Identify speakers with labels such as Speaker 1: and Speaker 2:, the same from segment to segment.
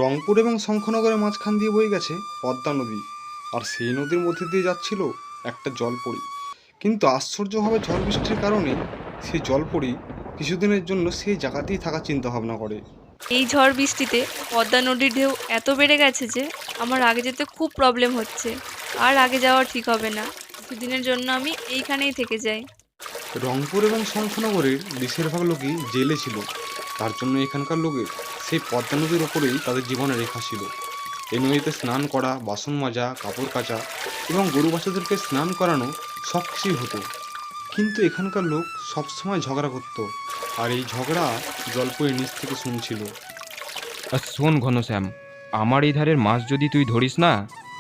Speaker 1: রংপুর এবং শঙ্খনগরের মাঝখান দিয়ে বয়ে গেছে পদ্মা নদী, আর সেই নদীর মধ্যে দিয়ে যাচ্ছিল একটা জলপরী। কিন্তু আশ্চর্যভাবে ঝড় বৃষ্টির কারণে সেই জলপরী কিছুদিনের জন্য সেই জায়গাতেই থাকার চিন্তা ভাবনা করে।
Speaker 2: এই ঝড় বৃষ্টিতে পদ্মা নদীর ঢেউ এত বেড়ে গেছে যে আমার আগে যেতে খুব প্রবলেম হচ্ছে, আর আগে যাওয়া ঠিক হবে না। কিছুদিনের জন্য আমি এইখানেই থেকে যাই।
Speaker 1: রংপুর এবং শঙ্খনগরের বেশিরভাগ লোকই জেলে ছিল, তার জন্য এখানকার লোকের সেই পদ্মা নদীর ওপরেই তাদের জীবনের রেখা ছিল। এই নদীতে স্নান করা, বাসন মাজা, কাপড় কাচা এবং গরু বাছাদেরকে স্নান করানো সব কিছুই হতো। কিন্তু এখানকার লোক সবসময় ঝগড়া করতো, আর এই ঝগড়া জলপরীর নিচ থেকে শুনছিল।
Speaker 3: আর শোন ঘনশ্যাম, আমার এই ধারের মাছ যদি তুই ধরিস না,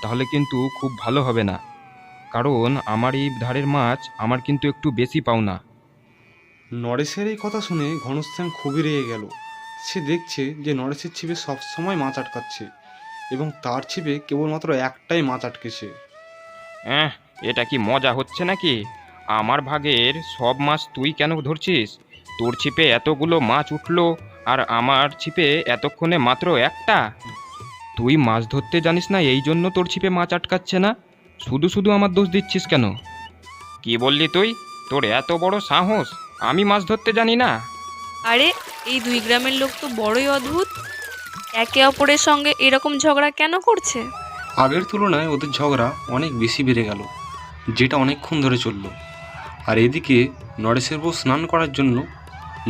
Speaker 3: তাহলে কিন্তু খুব ভালো হবে না। কারণ আমার এই ধারের মাছ আমার কিন্তু একটু বেশি পাওনা।
Speaker 1: নরেশের এই কথা শুনে ঘনশ্যাম খুবই রেগে গেল। সে দেখছে যে নরেশের ছিপে সবসময় মাছ আটকাচ্ছে এবং তার ছিপে কেবলমাত্র একটাই মাছ আটকেছে।
Speaker 3: এটা কি মজা হচ্ছে নাকি? আমার ভাগের সব মাছ তুই কেন ধরছিস? তোর ছিপে এতগুলো মাছ উঠলো, আর আমার ছিপে এতক্ষণে মাত্র একটা। তুই মাছ ধরতে জানিস না, এই জন্য তোর ছিপে মাছ আটকাচ্ছে না। শুধু শুধু আমার দোষ দিচ্ছিস কেন? কি বললি তুই? তোর এত বড় সাহস আমি মাছ ধরতে জানি না?
Speaker 2: আরে, এই দুই গ্রামের লোক তো বড়ই অদ্ভুত। একে অপরের সঙ্গে এরকম ঝগড়া কেন করছে?
Speaker 1: আগের তুলনায় ওদের ঝগড়া অনেক বেশি বেড়ে গেল, যেটা অনেকক্ষণ ধরে চলল। আর এদিকে নরেশের বউ স্নান করার জন্য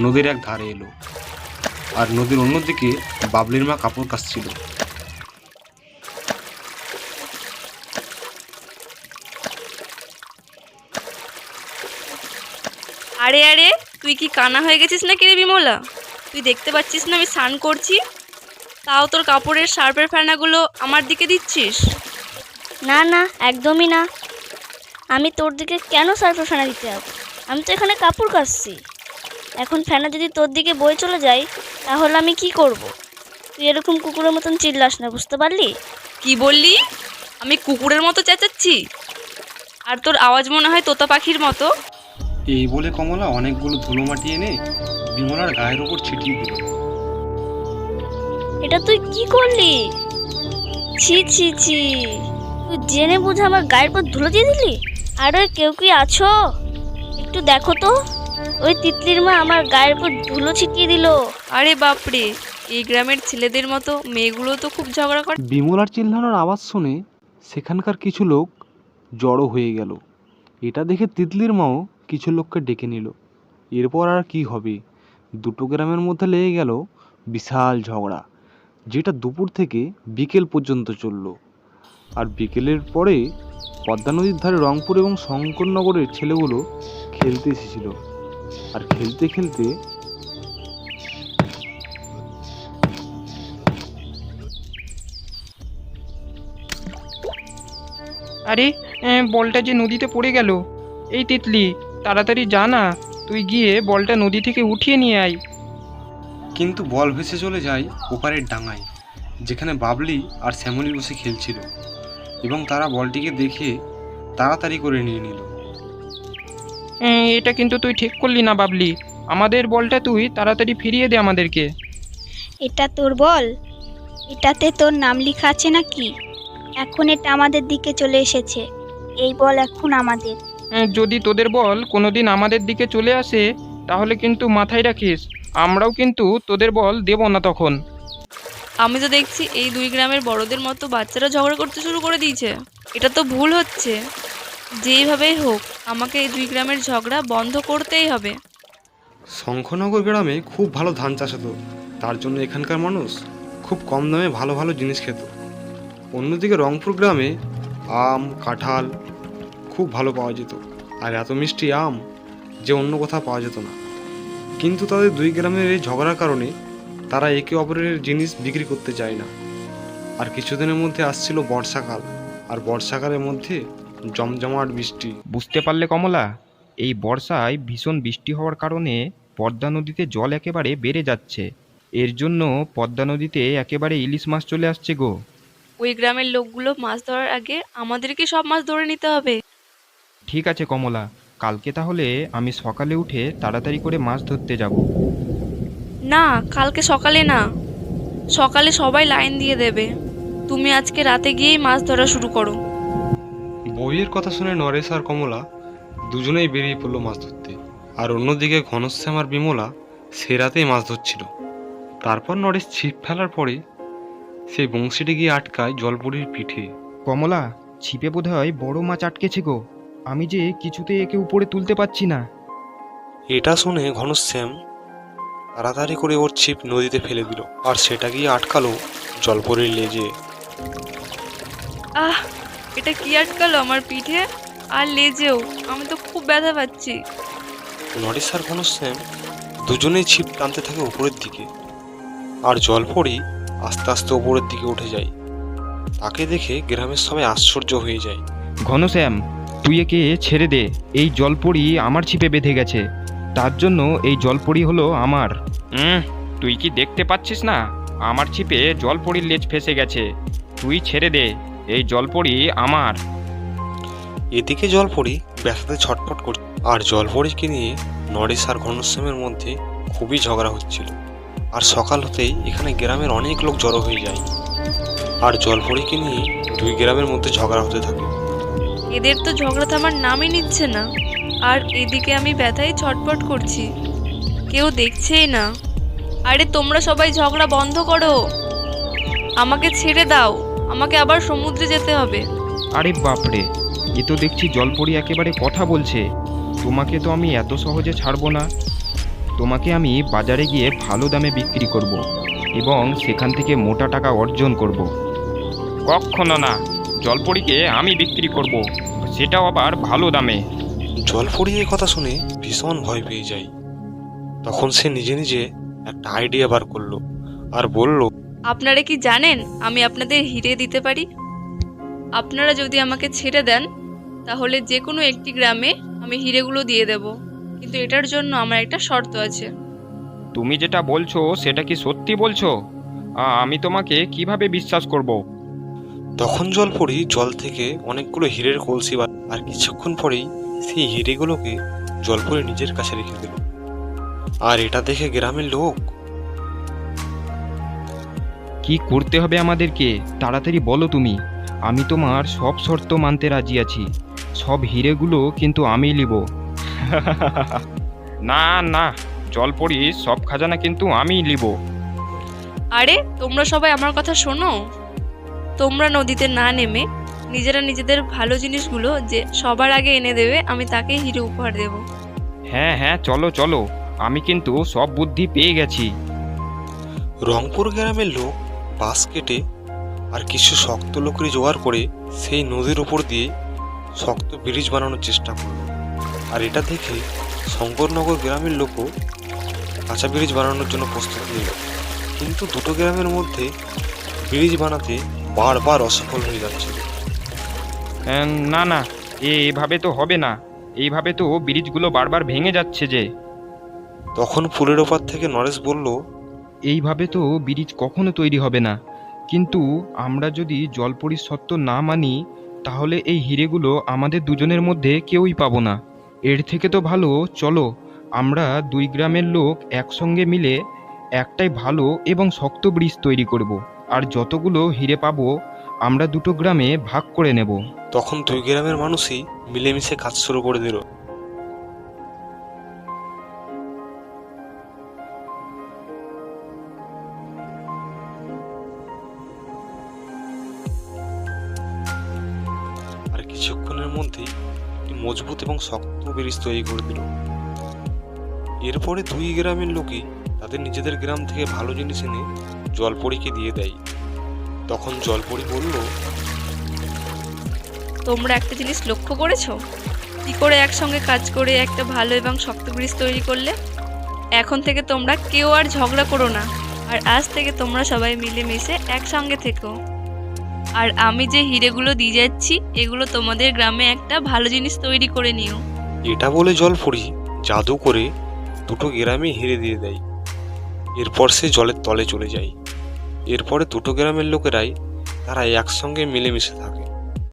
Speaker 1: নদীর এক ধারে এলো, আর নদীর অন্যদিকে বাবলির মা কাপড় কাচছিল।
Speaker 2: আরে আরে, তুই কি কানা হয়ে গেছিস নাকি রে বিমলা? তুই দেখতে পাচ্ছিস না আমি স্নান করছি? তাও তোর কাপড়ের শার্পের ফেনাগুলো আমার দিকে দিচ্ছিস?
Speaker 4: না না, একদমই না। আমি তোর দিকে কেন সার্ফের ফেনা দিতে যাবো? আমি তো এখানে কাপড় কাচছি। এখন ফেনা যদি তোর দিকে বয়ে চলে যায়, তাহলে আমি কি করব? তুই এরকম কুকুরের মতন চিল্লাস না, বুঝতে পারলি?
Speaker 2: কি বললি? আমি কুকুরের মতো চেঁচাচ্ছি? আর তোর আওয়াজ মনে হয় তোতা পাখির মতো?
Speaker 1: এই বলে কমলা অনেকগুলো ধুলো মাটি এনে বিমলার গায়ের ওপর ছিটিয়ে দিল।
Speaker 4: এটা তুই কি করলি? ছি ছি ছি, তুই জেনে বুঝে আমার গায়ের পর ধুলো দিয়ে দিলি। আর ওই কেউ কি আছো? একটু দেখো তো, ওই তিতলির মা আমার গায়ের পর ধুলো ছিটিয়ে দিল।
Speaker 2: আরে বাপরে, এই গ্রামের ছেলেদের মতো মেয়েগুলো তো খুব ঝগড়া করে।
Speaker 1: বিমলার চিল্লানোর আওয়াজ শুনে সেখানকার কিছু লোক জড়ো হয়ে গেল। এটা দেখে তিতলির মাও কিছু লোককে ডেকে নিল। এরপর আর কি হবে, দুটো গ্রামের মধ্যে লেগে গেল বিশাল ঝগড়া, যেটা দুপুর থেকে বিকেল পর্যন্ত চলল। আর বিকেলের পরে পদ্মা নদীর ধারে রংপুর এবং শঙ্করনগরের ছেলেগুলো খেলতে এসেছিল। আর খেলতে খেলতে
Speaker 3: আরে, বলটা যে নদীতে পড়ে গেল। এই তিতলি, তাড়াতাড়ি যা না, তুই গিয়ে বলটা নদী থেকে উঠিয়ে নিয়ে আয়।
Speaker 1: কিন্তু বল ভেসে চলে যায় ওপারের ডাঙায়, যেখানে বাবলি আর শ্যামলী বসে খেলছিল, এবং তারা বলটিকে দেখে তাড়াতাড়ি করে নিয়ে নিল।
Speaker 3: এটা কিন্তু তুই ঠিক করলি না বাবলি। আমাদের বলটা তুই তাড়াতাড়ি ফিরিয়ে দে আমাদেরকে।
Speaker 5: এটা তোর বল? এটাতে তোর নাম লেখা আছে নাকি? এখন এটা আমাদের দিকে চলে এসেছে। এই বল এখন আমাদের।
Speaker 3: যদি তোদের বল কোনোদিন আমাদের দিকে চলে আসে, তাহলে কিন্তু মাথায় রাখিস, আমরাও কিন্তু তোদের বল দেব না তখন।
Speaker 2: আমি তো দেখছি এই দুই গ্রামের বড়দের মতো বাচ্চারা ঝগড়া করতে শুরু করে দিয়েছে। এটা তো ভুল হচ্ছে। যেইভাবেই হোক আমাকে এই দুই গ্রামের ঝগড়া বন্ধ করতেই হবে।
Speaker 1: শঙ্খনগর গ্রামে খুব ভালো ধান চাষ হতো, তার জন্য এখানকার মানুষ খুব কম দামে ভালো ভালো জিনিস খেত। অন্যদিকে রংপুর গ্রামে আম, কাঁঠাল খুব ভালো পাওয়া যেত, আর এত মিষ্টি আম যে অন্য কোথাও পাওয়া যেত না। কিন্তু তাদের দুই গ্রামের এই ঝগড়ার কারণে তারা একে অপরের জিনিস বিক্রি করতে চায় না। আর কিছুদিনের মধ্যে আসছিল বর্ষাকাল, আর বর্ষাকালের মধ্যে জমজমাট বৃষ্টি।
Speaker 3: বুঝতে পারলে কমলা, এই বর্ষায় ভীষণ বৃষ্টি হওয়ার কারণে পদ্মা নদীতে জল একেবারে বেড়ে যাচ্ছে। এর জন্য পদ্মা নদীতে একেবারে ইলিশ মাছ চলে আসছে গো।
Speaker 2: ওই গ্রামের লোকগুলো মাছ ধরার আগে আমাদেরকে সব মাছ ধরে নিতে হবে।
Speaker 3: ঠিক আছে কমলা, কালকে তাহলে আমি সকালে উঠে তাড়াতাড়ি করে মাছ ধরতে যাব।
Speaker 2: না, কালকে সকালে না। সকালে সবাই লাইন দিয়ে দেবে। তুমি আজকে রাতে গিয়েই মাছ ধরা শুরু করো।
Speaker 1: বউয়ের কথা শুনে নরেশ আর কমলা দুজনেই বেরিয়ে পড়লো মাছ ধরতে। আর অন্যদিকে ঘনশ্যাম আর বিমলা সে রাতেই মাছ ধরছিল। তারপর নরেশ ছিপ ফেলার পরে সেই বংশীটি গিয়ে আটকায় জলপরির পিঠে।
Speaker 3: কমলা, ছিপে বোধহয় বড় মাছ আটকেছে গো। আমি যে কিছুতে একে উপরে তুলতে পারছি না।
Speaker 1: এটা শুনে ঘনশ্যাম তাড়াতাড়ি করে ওর ছিপ নদীতে ফেলে দিল, আর সেটা গিয়ে আটকালো জলপরির লেজে।
Speaker 2: আহ, এটা কি আটকালো আমার পিঠে আর লেজেও? আমি তো খুব ব্যথা পাচ্ছি।
Speaker 1: নরেশ আর ঘনশ্যাম দুজনেই ছিপ টানতে থাকে উপরের দিকে, আর জলপরি আস্তে আস্তে উপরের দিকে উঠে যায়। তাকে দেখে গ্রামের সবাই আশ্চর্য হয়ে যায়।
Speaker 3: ঘনশ্যাম, তুই একে ছেড়ে দে। এই জলপরি আমার ছিপে বেঁধে গেছে, তার জন্য এই জলপরি হলো আমার। তুই কি দেখতে পাচ্ছিস না আমার ছিপে জলপরির লেজ ফেসে গেছে? তুই ছেড়ে দে, এই জলপরি আমার।
Speaker 1: এদিকে জলপরি ব্যথাতে ছটফট করছে, আর জলপরিকে নিয়ে নরেশ আর ঘনশ্যামের মধ্যে খুবই ঝগড়া হচ্ছিল। আর সকাল হতেই এখানে গ্রামের অনেক লোক জড়ো হয়ে যায়, আর জলপরিকে নিয়ে দুই গ্রামের মধ্যে ঝগড়া হতে থাকে।
Speaker 2: এদের তো ঝগড়া থামার নামই নিচ্ছে না, আর এদিকে আমি ব্যথায় ছটফট করছি, কেউ দেখছেই না। আরে তোমরা সবাই ঝগড়া বন্ধ করো, আমাকে ছেড়ে দাও, আমাকে আবার সমুদ্রে যেতে হবে।
Speaker 3: আরে বাপরে, এ তো দেখছি জলপরি একেবারে কথা বলছে। তোমাকে তো আমি এত সহজে ছাড়বো না। তোমাকে আমি বাজারে গিয়ে ভালো দামে বিক্রি করব এবং সেখান থেকে মোটা টাকা অর্জন করব। কখনো না, জলপরিকে আমি বিক্রি করব, সেটাও আবার ভালো দামে।
Speaker 1: জলপরি এই কথা শুনে ভীষণ ভয় পেয়ে যায়। তখন সে নিজে নিজে একটা আইডিয়া বার করলো আর বলল,
Speaker 2: আপনারা কি জানেন আমি আপনাদের হিরে দিতে পারি? আপনারা যদি আমাকে ছেড়ে দেন তাহলে যে কোনো একটি গ্রামে আমি হিরেগুলো দিয়ে দেব, কিন্তু এটার জন্য আমার একটা শর্ত আছে।
Speaker 3: তুমি যেটা বলছো সেটা কি সত্যি বলছো? আমি তোমাকে কিভাবে বিশ্বাস করব?
Speaker 1: তখন জলপরি জল থেকে অনেকগুলো হীরের কলসি আর কিছুক্ষণ পরেই সেই হিরেগুলোকে জলপরি নিজের কাছে রেখে দিল। আর এটা দেখে গ্রামের লোক,
Speaker 3: কি করতে হবে আমাদেরকে তাড়াতাড়ি বলো তুমি। আমি তোমার সব শর্ত মানতে রাজি আছি, সব হিরেগুলো কিন্তু আমি নিব। না না, জলপরি সব খাজানা কিন্তু আমিই নিব।
Speaker 2: আরে তোমরা সবাই আমার কথা শোনো, তোমরা নদীতে না নেমে নিজেরা নিজেদের ভালো জিনিসগুলো যে সবার আগে এনে দেবে আমি তাকেই হিরে উপহার দেব।
Speaker 3: হ্যাঁ হ্যাঁ, চলো চলো, আমি কিন্তু সব বুদ্ধি পেয়ে গেছি।
Speaker 1: রংপুর গ্রামের লোক বাঁশ কেটে আর কিছু শক্ত লকড়ি জোগাড় করে সেই নদীর উপর দিয়ে শক্ত ব্রিজ বানানোর চেষ্টা করল। আর এটা দেখে শঙ্করনগর গ্রামের লোকও কাঁচা ব্রিজ বানানোর জন্য প্রস্তুতি নিল, কিন্তু দুটো গ্রামের মধ্যে ব্রিজ বানাতে বারবার অসফল হয়ে যাচ্ছিল।
Speaker 3: না না, এইভাবে তো হবে না, এইভাবে তো ব্রিজগুলো বারবার ভেঙে যাচ্ছে যে।
Speaker 1: তখন ফুলের ওপার থেকে নরেশ বলল,
Speaker 3: এইভাবে তো ব্রিজ কখনো তৈরি হবে না। কিন্তু আমরা যদি জলপরির শর্ত না মানি তাহলে এই হিরেগুলো আমাদের দুজনের মধ্যে কেউই পাবো না। এর থেকে তো ভালো চলো আমরা দুই গ্রামের লোক একসঙ্গে মিলে একটাই ভালো এবং শক্ত ব্রিজ তৈরি করব, আর যতগুলো হিরে পাবো আমরা দুটো গ্রামে ভাগ করে নেব।
Speaker 1: তখন দুই গ্রামের মানুষই মিলেমিশে কাজ শুরু করে দিল। আর কিছুক্ষণের মধ্যেই একটি মজবুত এবং শক্ত ব্রিজ তৈরি করে দিল। এরপরে দুই গ্রামের লোকই তাদের নিজেদের গ্রাম থেকে ভালো জিনিস এনে জলপরীকে দিয়ে দেয়। তখন জলপরী বলল,
Speaker 2: তোমরা একটা জিনিস লক্ষ্য করেছো কি করে একসঙ্গে কাজ করে একটা ভালো এবং শক্ত ব্রিজ তৈরি করলে? এখন থেকে তোমরা কেউ আর ঝগড়া করো না, আর আজ থেকে তোমরা সবাই মিলেমিশে একসঙ্গে থেকো। আর আমি যে হিরেগুলো দিয়ে যাচ্ছি এগুলো তোমাদের গ্রামে একটা ভালো জিনিস তৈরি করে নিও।
Speaker 1: এটা বলে জলপরী জাদু করে দুটো গ্রামে হিরে দিয়ে দেয়। এরপর সে জলের তলে চলে যায়। এরপরে দুটো গ্রামের লোকেরাই তারা একসঙ্গে মিলেমিশে থাকে।